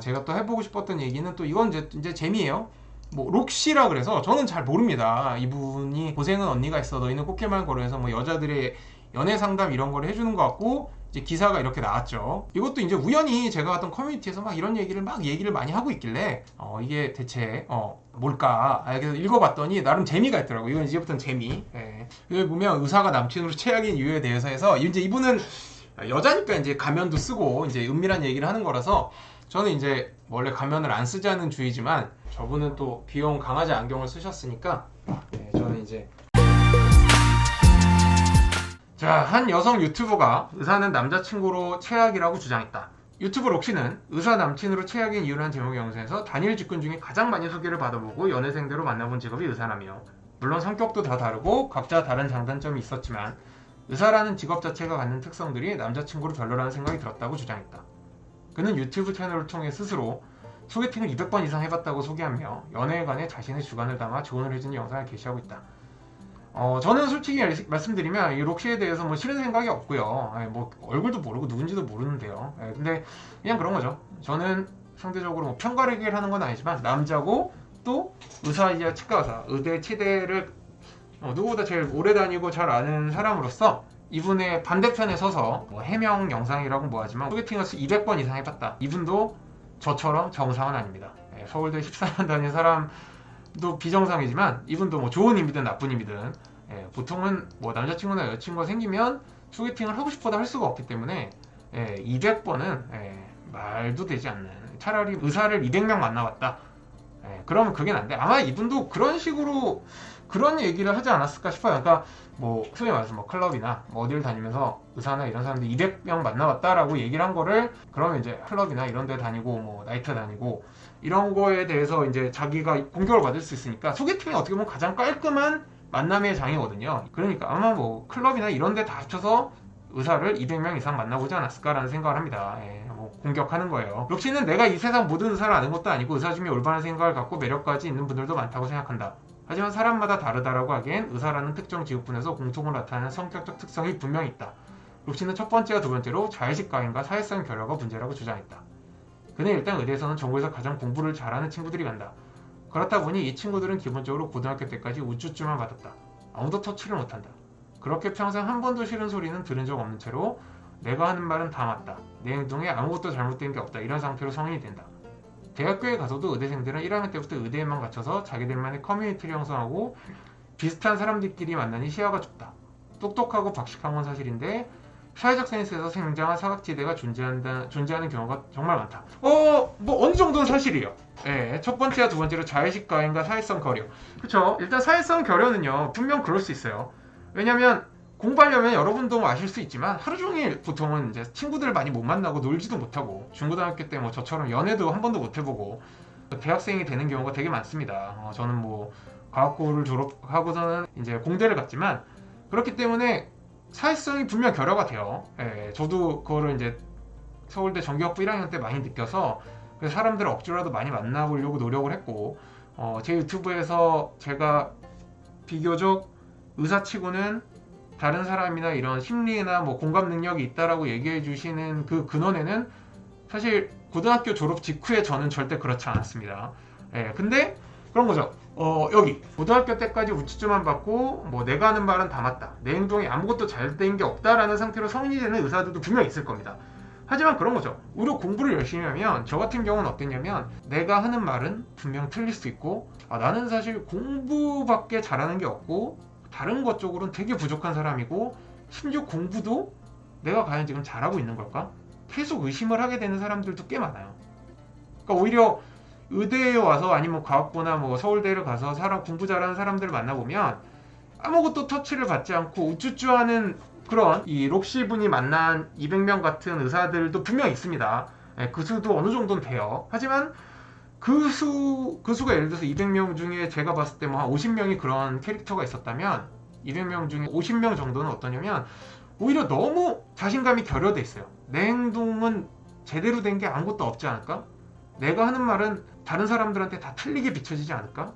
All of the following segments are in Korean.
제가 또 해보고 싶었던 얘기는 또 이건 이제 재미예요. 뭐 록시라 그래서 저는 잘 모릅니다. 이분이 고생은 언니가 있어 너희는 꽃길만 걸어서 뭐 여자들의 연애 상담 이런 걸 해주는 것 같고 이제 기사가 이렇게 나왔죠. 이것도 이제 우연히 제가 갔던 커뮤니티에서 막 이런 얘기를 많이 하고 있길래 이게 대체 뭘까 그래서 읽어봤더니 나름 재미가 있더라고. 이건 이제부터는 재미. 예. 여기 보면 의사가 남친으로 최악인 이유에 대해서 해서 이제 이분은 여자니까 이제 가면도 쓰고 이제 은밀한 얘기를 하는 거라서 저는 이제 원래 가면을 안 쓰자는 주의지만 저분은 또 귀여운 강아지 안경을 쓰셨으니까 저는 이제 자, 한 여성 유튜버가 의사는 남자친구로 최악이라고 주장했다. 유튜브 록시는 의사 남친으로 최악인 이유라는 제목의 영상에서 단일 직군 중에 가장 많이 소개를 받아보고 연애생대로 만나본 직업이 의사라며 물론 성격도 다 다르고 각자 다른 장단점이 있었지만 의사라는 직업 자체가 갖는 특성들이 남자친구로 별로라는 생각이 들었다고 주장했다. 그는 유튜브 채널을 통해 스스로 소개팅을 200번 이상 해봤다고 소개하며 연애에 관해 자신의 주관을 담아 조언을 해주는 영상을 게시하고 있다. 저는 솔직히 말씀드리면 이 록시에 대해서 뭐 싫은 생각이 없고요. 뭐 얼굴도 모르고 누군지도 모르는데요. 근데 그냥 그런 거죠. 저는 상대적으로 뭐 편가르기를 하는 건 아니지만 남자고 또 의사이자 치과의사, 의대 치대를 누구보다 제일 오래 다니고 잘 아는 사람으로서 이분의 반대편에 서서 뭐 해명 영상이라고 뭐하지만 소개팅을 200번 이상 해봤다. 이분도 저처럼 정상은 아닙니다. 서울대 14년 다닌 사람도 비정상이지만 이분도 뭐 좋은 의미든 나쁜 의미든 보통은 뭐 남자친구나 여자친구가 생기면 소개팅을 하고 싶어도 할 수가 없기 때문에 200번은 말도 되지 않는, 차라리 의사를 200명 만나봤다. 그러면 그게 난데 아마 이분도 그런 식으로 그런 얘기를 하지 않았을까 싶어요. 그러니까 뭐 소위 말해서 뭐 클럽이나 뭐 어디를 다니면서 의사나 이런 사람들 200명 만나봤다라고 얘기를 한 거를 그러면 이제 클럽이나 이런 데 다니고 뭐 나이트 다니고 이런 거에 대해서 이제 자기가 공격을 받을 수 있으니까 소개팅이 어떻게 보면 가장 깔끔한 만남의 장이거든요. 그러니까 아마 뭐 클럽이나 이런 데 다 합쳐서 의사를 200명 이상 만나보지 않았을까라는 생각을 합니다. 뭐 공격하는 거예요. 록시는 내가 이 세상 모든 의사를 아는 것도 아니고 의사 중에 올바른 생각을 갖고 매력까지 있는 분들도 많다고 생각한다. 하지만 사람마다 다르다라고 하기엔 의사라는 특정 직업군에서 공통으로 나타나는 성격적 특성이 분명히 있다. 록시는 첫 번째와 두 번째로 자의식 강인과 사회성 결여가 문제라고 주장했다. 그는 일단 의대에서는 전국에서 가장 공부를 잘하는 친구들이 간다. 그렇다 보니 이 친구들은 기본적으로 고등학교 때까지 우쭈쭈만 받았다. 아무도 터치를 못한다. 그렇게 평생 한 번도 싫은 소리는 들은 적 없는 채로 내가 하는 말은 다 맞다. 내 행동에 아무것도 잘못된 게 없다. 이런 상태로 성인이 된다. 대학교에 가서도 의대생들은 1학년 때부터 의대에만 갇혀서 자기들만의 커뮤니티를 형성하고 비슷한 사람들끼리 만나니 시야가 좁다. 똑똑하고 박식한 건 사실인데 사회적 센스에서 생장한 사각지대가 존재하는 경우가 정말 많다. 뭐 어느 정도는 사실이에요. 첫 번째와 두 번째로 자의식 과잉과 사회성 결여. 그렇죠. 일단 사회성 결여는요 분명 그럴 수 있어요. 왜냐면 공부하려면 여러분도 아실 수 있지만 하루 종일 보통은 이제 친구들을 많이 못 만나고 놀지도 못하고 중고등학교 때 뭐 저처럼 연애도 한 번도 못 해보고 대학생이 되는 경우가 되게 많습니다. 저는 뭐 과학고를 졸업하고서는 이제 공대를 갔지만 그렇기 때문에 사회성이 분명 결여가 돼요. 저도 그거를 이제 서울대 전기학부 1학년 때 많이 느껴서 사람들을 억지로라도 많이 만나보려고 노력을 했고 제 유튜브에서 제가 비교적 의사치고는 다른 사람이나 이런 심리나 뭐 공감 능력이 있다라고 얘기해 주시는 그 근원에는 사실 고등학교 졸업 직후에 저는 절대 그렇지 않았습니다. 근데 그런 거죠. 여기 고등학교 때까지 우쭈쭈만 받고 뭐 내가 하는 말은 다 맞다. 내 행동에 아무것도 잘된 게 없다라는 상태로 성인이 되는 의사들도 분명 있을 겁니다. 하지만 그런 거죠. 오히려 공부를 열심히 하면 저 같은 경우는 어땠냐면 내가 하는 말은 분명 틀릴 수 있고 나는 사실 공부밖에 잘하는 게 없고 다른 것 쪽으로는 되게 부족한 사람이고 심지어 공부도 내가 과연 지금 잘하고 있는 걸까? 계속 의심을 하게 되는 사람들도 꽤 많아요. 그러니까 오히려 의대에 와서 아니면 과학고나 뭐 서울대를 가서 공부 잘하는 사람들을 만나보면 아무것도 터치를 받지 않고 우쭈쭈하는 그런 이 록시 분이 만난 200명 같은 의사들도 분명 있습니다. 그 수도 어느 정도는 돼요. 하지만 그 수가 예를 들어서 200명 중에 제가 봤을 때 뭐 한 50명이 그런 캐릭터가 있었다면 200명 중에 50명 정도는 어떠냐면 오히려 너무 자신감이 결여돼 있어요. 내 행동은 제대로 된 게 아무것도 없지 않을까? 내가 하는 말은 다른 사람들한테 다 틀리게 비춰지지 않을까?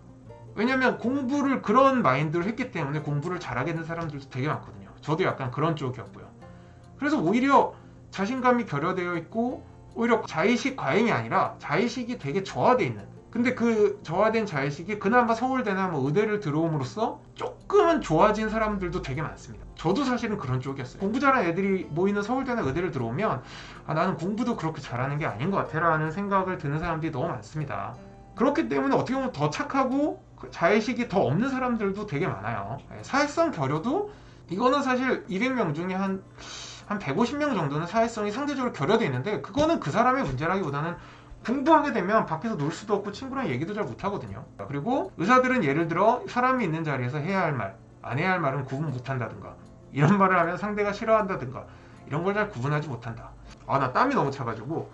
왜냐면 공부를 그런 마인드를 했기 때문에 공부를 잘하게 된 사람들도 되게 많거든요. 저도 약간 그런 쪽이었고요. 그래서 오히려 자신감이 결여되어 있고 오히려 자의식 과잉이 아니라 자의식이 되게 저하돼 있는, 근데 그 저하된 자의식이 그나마 서울대나 뭐 의대를 들어옴으로써 조금은 좋아진 사람들도 되게 많습니다. 저도 사실은 그런 쪽이었어요. 공부 잘하는 애들이 모이는 서울대나 의대를 들어오면 나는 공부도 그렇게 잘하는 게 아닌 것 같아 라는 생각을 드는 사람들이 너무 많습니다. 그렇기 때문에 어떻게 보면 더 착하고 자의식이 더 없는 사람들도 되게 많아요. 사회성 결여도 이거는 사실 200명 중에 한 150명 정도는 사회성이 상대적으로 결여되어 있는데, 그거는 그 사람의 문제라기보다는 공부하게 되면 밖에서 놀 수도 없고 친구랑 얘기도 잘 못하거든요. 그리고 의사들은 예를 들어 사람이 있는 자리에서 해야 할 말, 안 해야 할 말은 구분 못한다든가, 이런 말을 하면 상대가 싫어한다든가, 이런 걸 잘 구분하지 못한다. 나 땀이 너무 차가지고.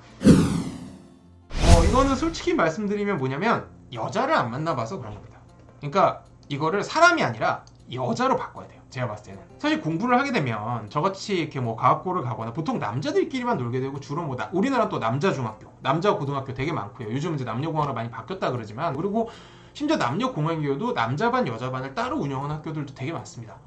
이거는 솔직히 말씀드리면 뭐냐면 여자를 안 만나봐서 그런 겁니다. 그러니까 이거를 사람이 아니라 여자로 바꿔야 돼요. 제가 봤을 때는 사실 공부를 하게 되면 저같이 이렇게 뭐 과학고를 가거나 보통 남자들끼리만 놀게 되고, 주로 뭐 우리나라 또 남자 중학교, 남자 고등학교 되게 많고요. 요즘 이제 남녀공학으로 많이 바뀌었다 그러지만, 그리고 심지어 남녀공학이어도 남자반 여자반을 따로 운영하는 학교들도 되게 많습니다.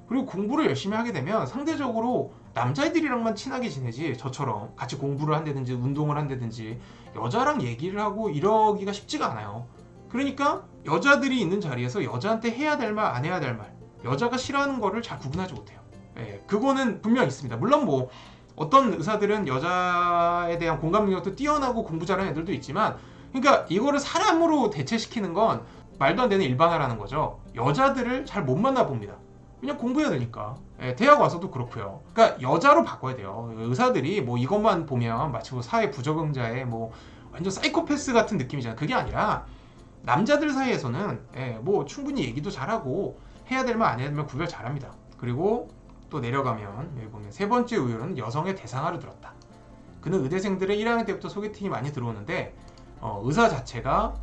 그리고 공부를 열심히 하게 되면 상대적으로 남자애들이랑만 친하게 지내지, 저처럼 같이 공부를 한다든지 운동을 한다든지 여자랑 얘기를 하고 이러기가 쉽지가 않아요. 그러니까 여자들이 있는 자리에서 여자한테 해야 될 말, 안 해야 될 말, 여자가 싫어하는 거를 잘 구분하지 못해요. 그거는 분명히 있습니다. 물론 뭐 어떤 의사들은 여자에 대한 공감 능력도 뛰어나고 공부 잘하는 애들도 있지만, 그러니까 이거를 사람으로 대체시키는 건 말도 안 되는 일반화라는 거죠. 여자들을 잘 못 만나봅니다. 그냥 공부해야 되니까. 대학 와서도 그렇고요. 그러니까 여자로 바꿔야 돼요. 의사들이 뭐 이것만 보면 마치 뭐 사회 부적응자의 뭐 완전 사이코패스 같은 느낌이잖아요. 그게 아니라 남자들 사이에서는 뭐 충분히 얘기도 잘하고 해야 될 말, 안 해야 될 말 구별 잘합니다. 그리고 또 내려가면 여기 보면 세 번째 우열은 여성의 대상화를 들었다. 그는 의대생들의 1학년 때부터 소개팅이 많이 들어오는데 의사 자체가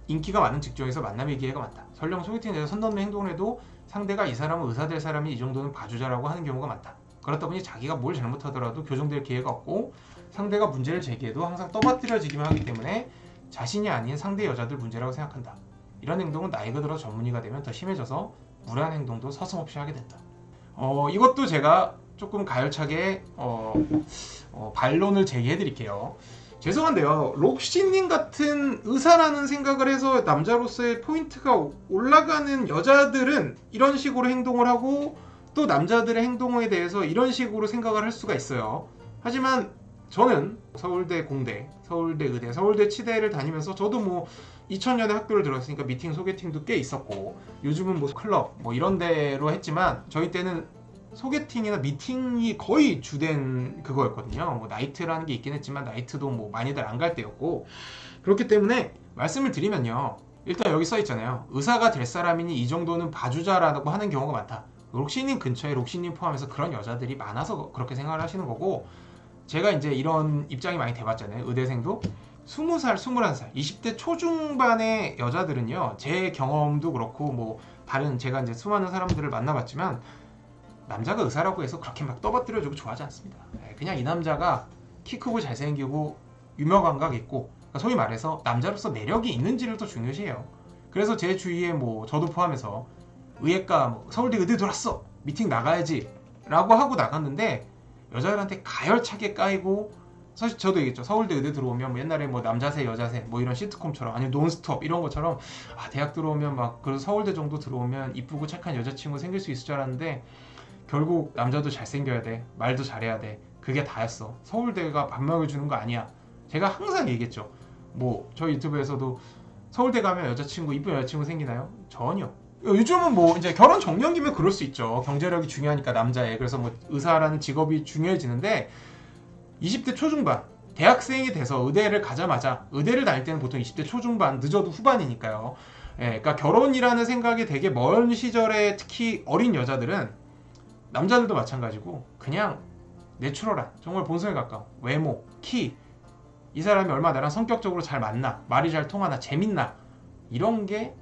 인기가 많은 직종에서 만남의 기회가 많다. 설령 소개팅에 대해서 선 넘는 행동을 해도 상대가 이 사람은 의사 될 사람이 이 정도는 봐주자라고 하는 경우가 많다. 그렇다 보니 자기가 뭘 잘못하더라도 교정될 기회가 없고, 상대가 문제를 제기해도 항상 떠받들여지기만 하기 때문에 자신이 아닌 상대 여자들 문제라고 생각한다. 이런 행동은 나이가 들어 전문의가 되면 더 심해져서 무례한 행동도 서슴없이 하게 된다. 이것도 제가 조금 가열차게 반론을 제기해 드릴게요. 죄송한데요, 록시님 같은 의사라는 생각을 해서 남자로서의 포인트가 올라가는 여자들은 이런 식으로 행동을 하고, 또 남자들의 행동에 대해서 이런 식으로 생각을 할 수가 있어요. 하지만 저는 서울대 공대, 서울대 의대, 서울대 치대를 다니면서 저도 뭐 2000년에 학교를 들어왔으니까 미팅 소개팅도 꽤 있었고, 요즘은 뭐 클럽 뭐 이런 데로 했지만 저희 때는 소개팅이나 미팅이 거의 주된 그거였거든요. 뭐 나이트라는 게 있긴 했지만 나이트도 뭐 많이들 안 갈 때였고, 그렇기 때문에 말씀을 드리면요, 일단 여기 써 있잖아요. 의사가 될 사람이니 이 정도는 봐주자라고 하는 경우가 많다. 록시님 근처에 록시님 포함해서 그런 여자들이 많아서 그렇게 생각을 하시는 거고, 제가 이제 이런 입장이 많이 돼봤잖아요. 의대생도 20살, 21살, 20대 초중반의 여자들은요, 제 경험도 그렇고 뭐 다른 제가 이제 수많은 사람들을 만나봤지만 남자가 의사라고 해서 그렇게 막 떠받들여주고 좋아하지 않습니다. 그냥 이 남자가 키 크고 잘생기고 유머 감각 있고, 그러니까 소위 말해서 남자로서 매력이 있는지를 더 중요시해요. 그래서 제 주위에 뭐 저도 포함해서 의예과 뭐 서울대 의대 들어왔어, 미팅 나가야지 라고 하고 나갔는데 여자들한테 가열차게 까이고, 사실 저도 얘기했죠. 서울대 의대 들어오면 뭐 옛날에 뭐 남자세 여자세 뭐 이런 시트콤처럼, 아니면 논스톱 이런 것처럼 대학 들어오면 막 그래서 서울대 정도 들어오면 이쁘고 착한 여자친구 생길 수 있을 줄 알았는데, 결국 남자도 잘생겨야 돼, 말도 잘해야 돼, 그게 다였어. 서울대가 밥 먹여주는 거 아니야. 제가 항상 얘기했죠. 뭐 저희 유튜브에서도 서울대 가면 여자친구, 이쁜 여자친구 생기나요? 전혀. 요즘은 뭐 이제 결혼 정년기면 그럴 수 있죠. 경제력이 중요하니까 남자애. 그래서 뭐 의사라는 직업이 중요해지는데, 20대 초중반 대학생이 돼서 의대를 가자마자, 의대를 다닐 때는 보통 20대 초중반, 늦어도 후반이니까요. 그러니까 결혼이라는 생각이 되게 먼 시절에 특히 어린 여자들은, 남자들도 마찬가지고 그냥 내추럴한, 정말 본성에 가까운 외모, 키, 이 사람이 얼마나 나랑 성격적으로 잘 맞나, 말이 잘 통하나, 재밌나, 이런 게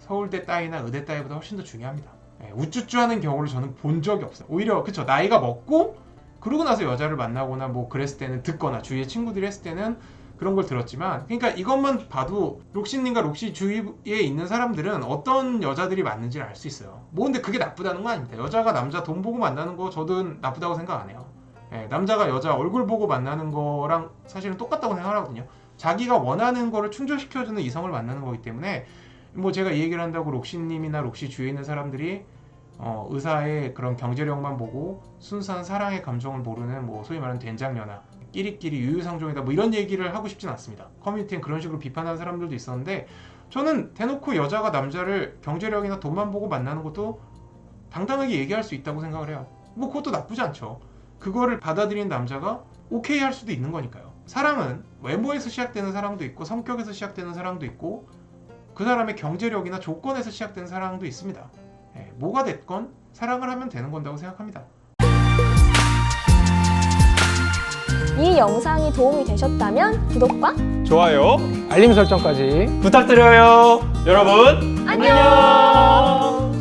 서울대 따위나 의대 따위보다 훨씬 더 중요합니다. 우쭈쭈 하는 경우를 저는 본 적이 없어요. 오히려 그쵸, 나이가 먹고 그러고 나서 여자를 만나거나 뭐 그랬을 때는 듣거나 주위에 친구들이 했을 때는 그런 걸 들었지만, 그러니까 이것만 봐도 록시님과 록시 주위에 있는 사람들은 어떤 여자들이 맞는지를 알 수 있어요. 뭐 근데 그게 나쁘다는 건 아닙니다. 여자가 남자 돈 보고 만나는 거 저도 나쁘다고 생각 안 해요. 남자가 여자 얼굴 보고 만나는 거랑 사실은 똑같다고 생각하거든요. 자기가 원하는 거를 충족시켜주는 이성을 만나는 거기 때문에 뭐 제가 이 얘기를 한다고 록시님이나 록시 주위에 있는 사람들이 의사의 그런 경제력만 보고 순수한 사랑의 감정을 모르는 뭐 소위 말하는 된장녀나 끼리끼리 유유상종이다 뭐 이런 얘기를 하고 싶진 않습니다. 커뮤니티엔 그런 식으로 비판하는 사람들도 있었는데 저는 대놓고 여자가 남자를 경제력이나 돈만 보고 만나는 것도 당당하게 얘기할 수 있다고 생각을 해요. 뭐 그것도 나쁘지 않죠. 그거를 받아들이는 남자가 오케이 할 수도 있는 거니까요. 사랑은 외모에서 시작되는 사랑도 있고 성격에서 시작되는 사랑도 있고 그 사람의 경제력이나 조건에서 시작되는 사랑도 있습니다. 뭐가 됐건 사랑을 하면 되는 건다고 생각합니다. 이 영상이 도움이 되셨다면 구독과 좋아요, 알림 설정까지 부탁드려요. 여러분, 안녕!